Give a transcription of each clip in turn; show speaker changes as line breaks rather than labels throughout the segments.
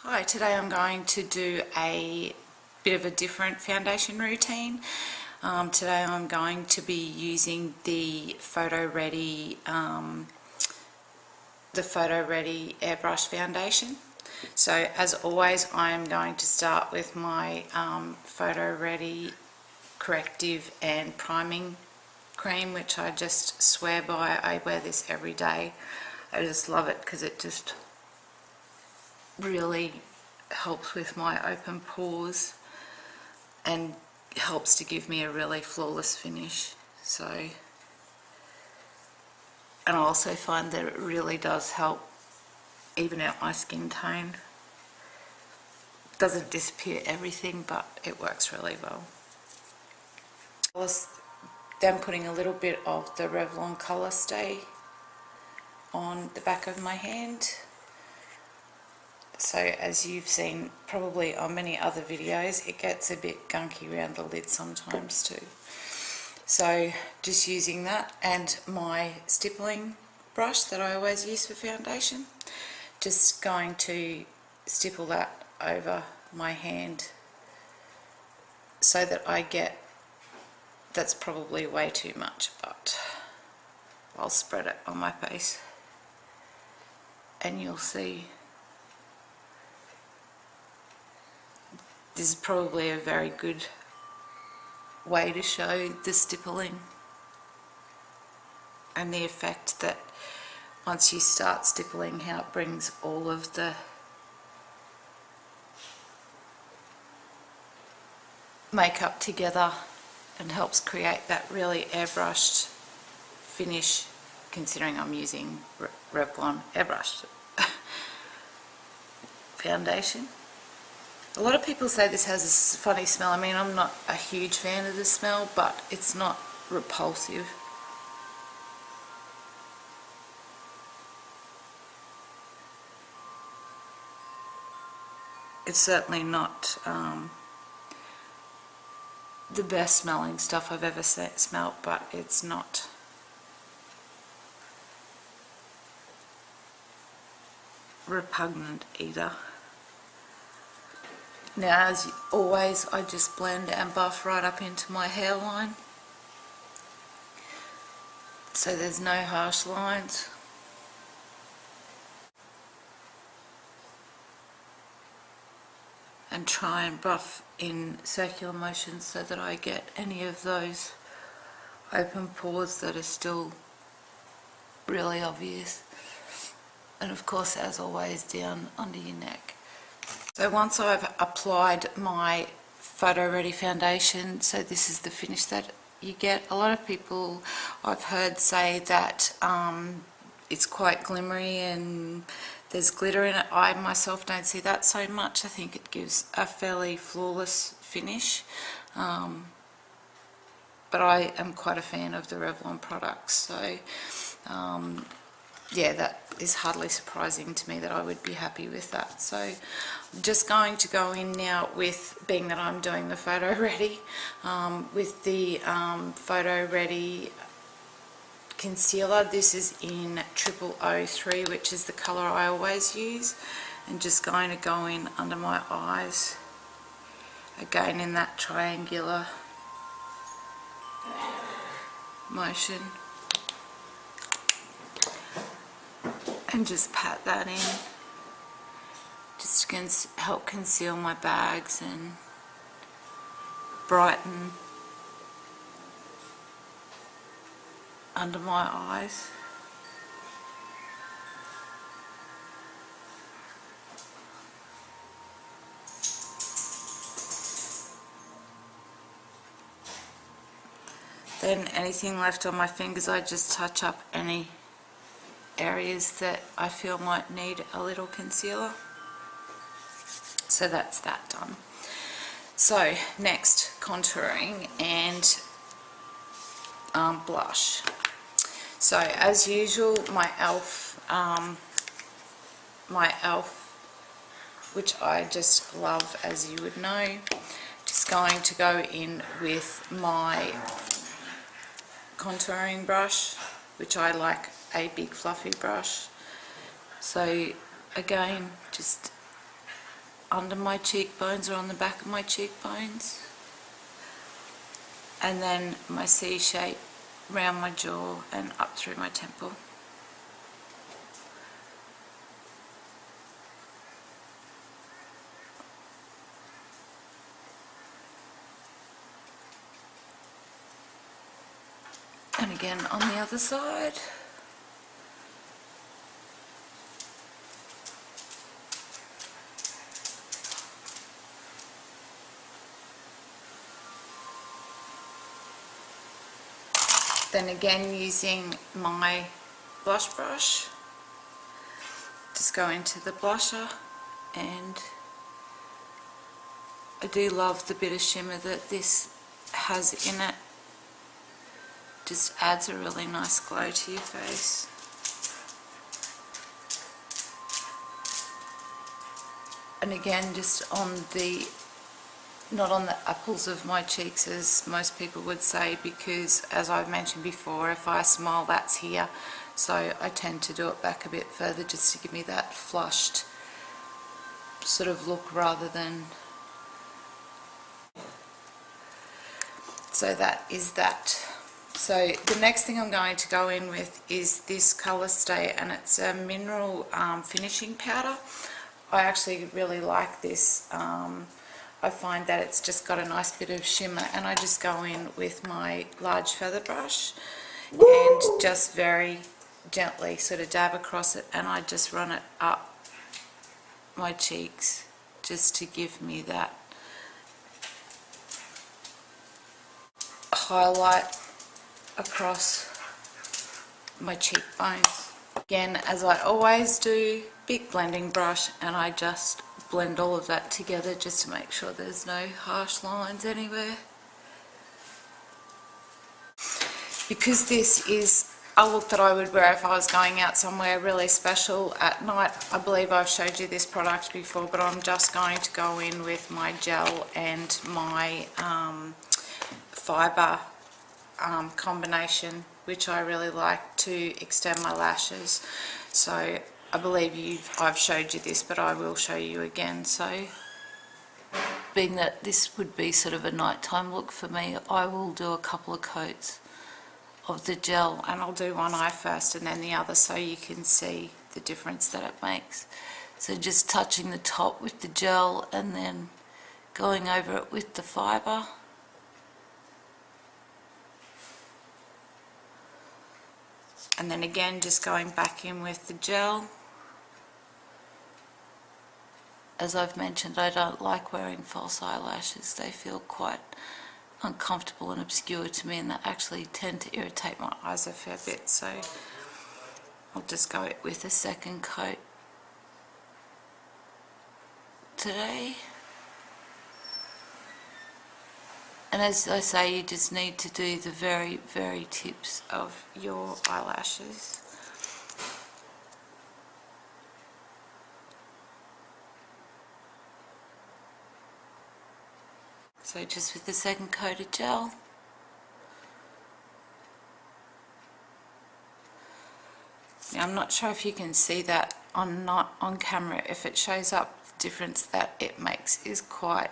Hi, today I'm going to do a bit of a different foundation routine. Today I'm going to be using the Photo Ready Airbrush foundation. So as always, I am going to start with my Photo Ready corrective and priming cream, which I just swear by. I wear this every day. I just love it because it just really helps with my open pores and helps to give me a really flawless finish. So, and I also find that it really does help even out my skin tone. Doesn't disappear everything, but it works really well. I was then putting a little bit of the Revlon Colorstay on the back of my hand. So as you've seen probably on many other videos, it gets a bit gunky around the lid sometimes too. So just using that and my stippling brush that I always use for foundation, just going to stipple that over my hand so that I get, that's probably way too much, but I'll spread it on my face and you'll see. This is probably a very good way to show the stippling and the effect that once you start stippling, how it brings all of the makeup together and helps create that really airbrushed finish, considering I'm using Revlon Airbrush foundation. A lot of people say this has a funny smell. I mean, I'm not a huge fan of the smell, but it's not repulsive. It's certainly not the best smelling stuff I've ever smelled, but it's not repugnant either. Now, as always, I just blend and buff right up into my hairline, so there's no harsh lines. And try and buff in circular motions so that I get any of those open pores that are still really obvious. And of course, as always, down under your neck. So once I've applied my Photo Ready foundation, so this is the finish that you get. A lot of people I've heard say that it's quite glimmery and there's glitter in it. I myself don't see that so much. I think it gives a fairly flawless finish. But I am quite a fan of the Revlon products, so yeah, that is hardly surprising to me that I would be happy with that. So I'm just going to go in now with, being that I'm doing the Photo Ready, with the Photo Ready concealer. This is in 0003, which is the colour I always use, and just going to go in under my eyes, again in that triangular motion, and just pat that in, just to help conceal my bags and brighten under my eyes. Then anything left on my fingers, I just touch up any areas that I feel might need a little concealer. So that's that done. So next, contouring and blush. So as usual, my e.l.f. which I just love, as you would know. Just going to go in with my contouring brush, which I like a big fluffy brush. So again, just under my cheekbones or on the back of my cheekbones, and then my C shape round my jaw and up through my temple. And again on the other side. Then again using my blush brush, just go into the blusher, and I do love the bit of shimmer that this has in it. Just adds a really nice glow to your face. And again, just on the, not on the apples of my cheeks as most people would say, because as I've mentioned before, if I smile that's here, so I tend to do it back a bit further just to give me that flushed sort of look rather than. So that is that. So the next thing I'm going to go in with is this Colorstay, and it's a mineral finishing powder. I actually really like this. I find that it's just got a nice bit of shimmer, and I just go in with my large feather brush and just very gently sort of dab across it, and I just run it up my cheeks just to give me that highlight across my cheekbones. Again, as I always do, big blending brush, and I just blend all of that together just to make sure there's no harsh lines anywhere. Because this is a look that I would wear if I was going out somewhere really special at night. I believe I've showed you this product before, but I'm just going to go in with my gel and my fibre combination, which I really like to extend my lashes. So I believe I've showed you this, but I will show you again. So being that this would be sort of a nighttime look for me, I will do a couple of coats of the gel, and I'll do one eye first and then the other so you can see the difference that it makes. So just touching the top with the gel and then going over it with the fibre. And then again just going back in with the gel. As I've mentioned, I don't like wearing false eyelashes. They feel quite uncomfortable and obscure to me, and that actually tend to irritate my eyes a fair bit. So I'll just go with a second coat today. And as I say, you just need to do the very, very tips of your eyelashes. So just with the second coat of gel. Now I'm not sure if you can see that not on camera. If it shows up, the difference that it makes is quite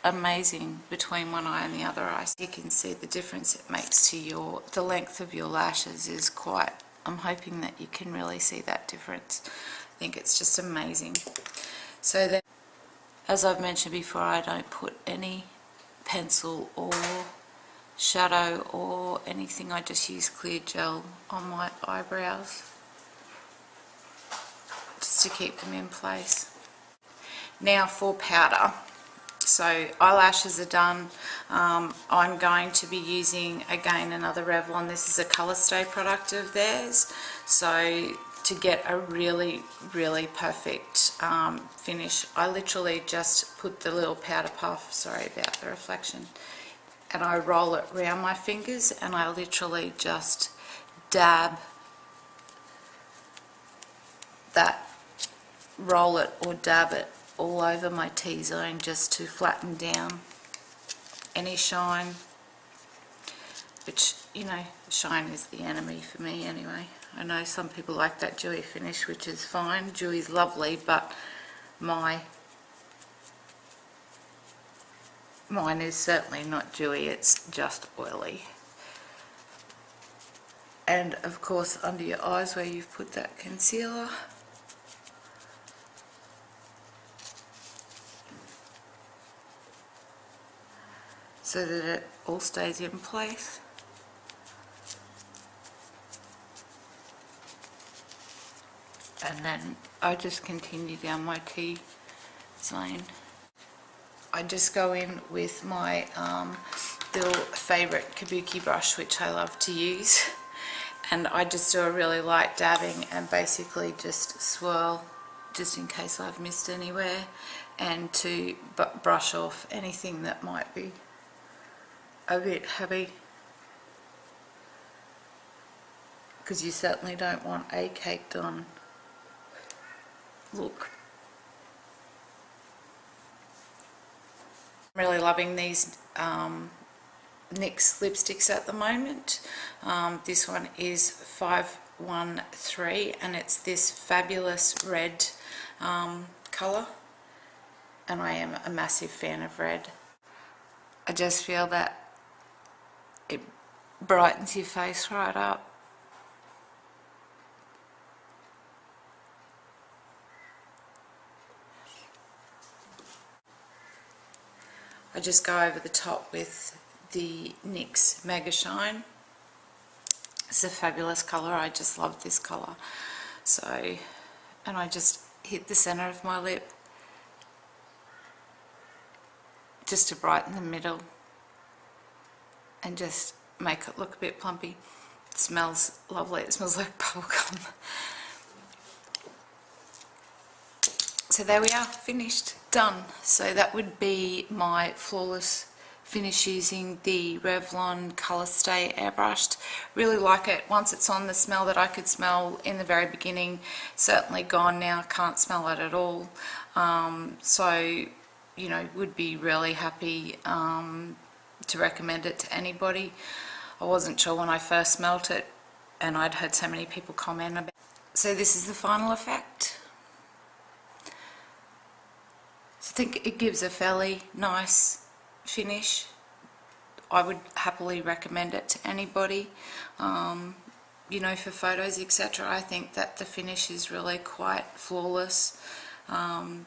amazing between one eye and the other eye. So you can see the difference it makes to the length of your lashes is quite, I'm hoping that you can really see that difference. I think it's just amazing. So then, as I've mentioned before, I don't put any pencil or shadow or anything. I just use clear gel on my eyebrows just to keep them in place. Now for powder. So eyelashes are done. I'm going to be using again another Revlon. This is a Colorstay product of theirs. So to get a really, really perfect finish, I literally just put the little powder puff, sorry about the reflection, and I roll it around my fingers, and I literally just dab that, roll it or dab it all over my T-zone just to flatten down any shine, which, you know, shine is the enemy for me anyway. I know some people like that dewy finish, which is fine. Dewy's lovely, but mine is certainly not dewy, it's just oily. And of course under your eyes where you've put that concealer. So that it all stays in place. And then I just continue down my T-zone. I just go in with my little favourite kabuki brush, which I love to use, and I just do a really light dabbing and basically just swirl just in case I've missed anywhere, and to brush off anything that might be a bit heavy, because you certainly don't want a caked on look. I'm really loving these NYX lipsticks at the moment. This one is 513 and it's this fabulous red colour, and I am a massive fan of red. I just feel that it brightens your face right up. I just go over the top with the NYX Mega Shine. It's a fabulous colour, I just love this colour. So, and I just hit the centre of my lip just to brighten the middle and just make it look a bit plumpy. It smells lovely, it smells like bubblegum. So there we are, finished, done. So that would be my flawless finish using the Revlon Colorstay Airbrushed. Really like it. Once it's on, the smell that I could smell in the very beginning, certainly gone now, can't smell it at all. So, you know, would be really happy to recommend it to anybody. I wasn't sure when I first smelt it, and I'd heard so many people comment about it. So this is the final effect. I think it gives a fairly nice finish. I would happily recommend it to anybody, you know, for photos, etc. I think that the finish is really quite flawless, and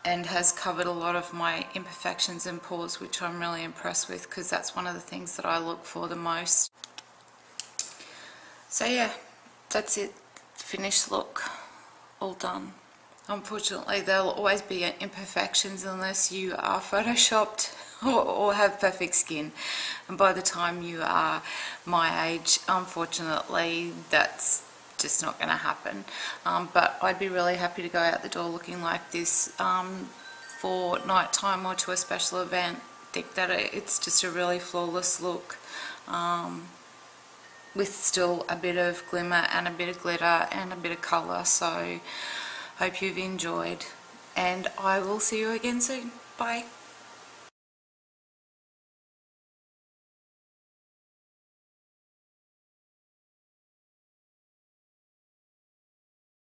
has covered a lot of my imperfections and pores, which I'm really impressed with, because that's one of the things that I look for the most. So yeah, that's it, finished look, all done. Unfortunately, there'll always be imperfections unless you are photoshopped or have perfect skin. And by the time you are my age, unfortunately, that's just not going to happen. But I'd be really happy to go out the door looking like this for nighttime or to a special event. I think that it's just a really flawless look, with still a bit of glimmer and a bit of glitter and a bit of colour. So hope you've enjoyed, and I will see you again soon. Bye.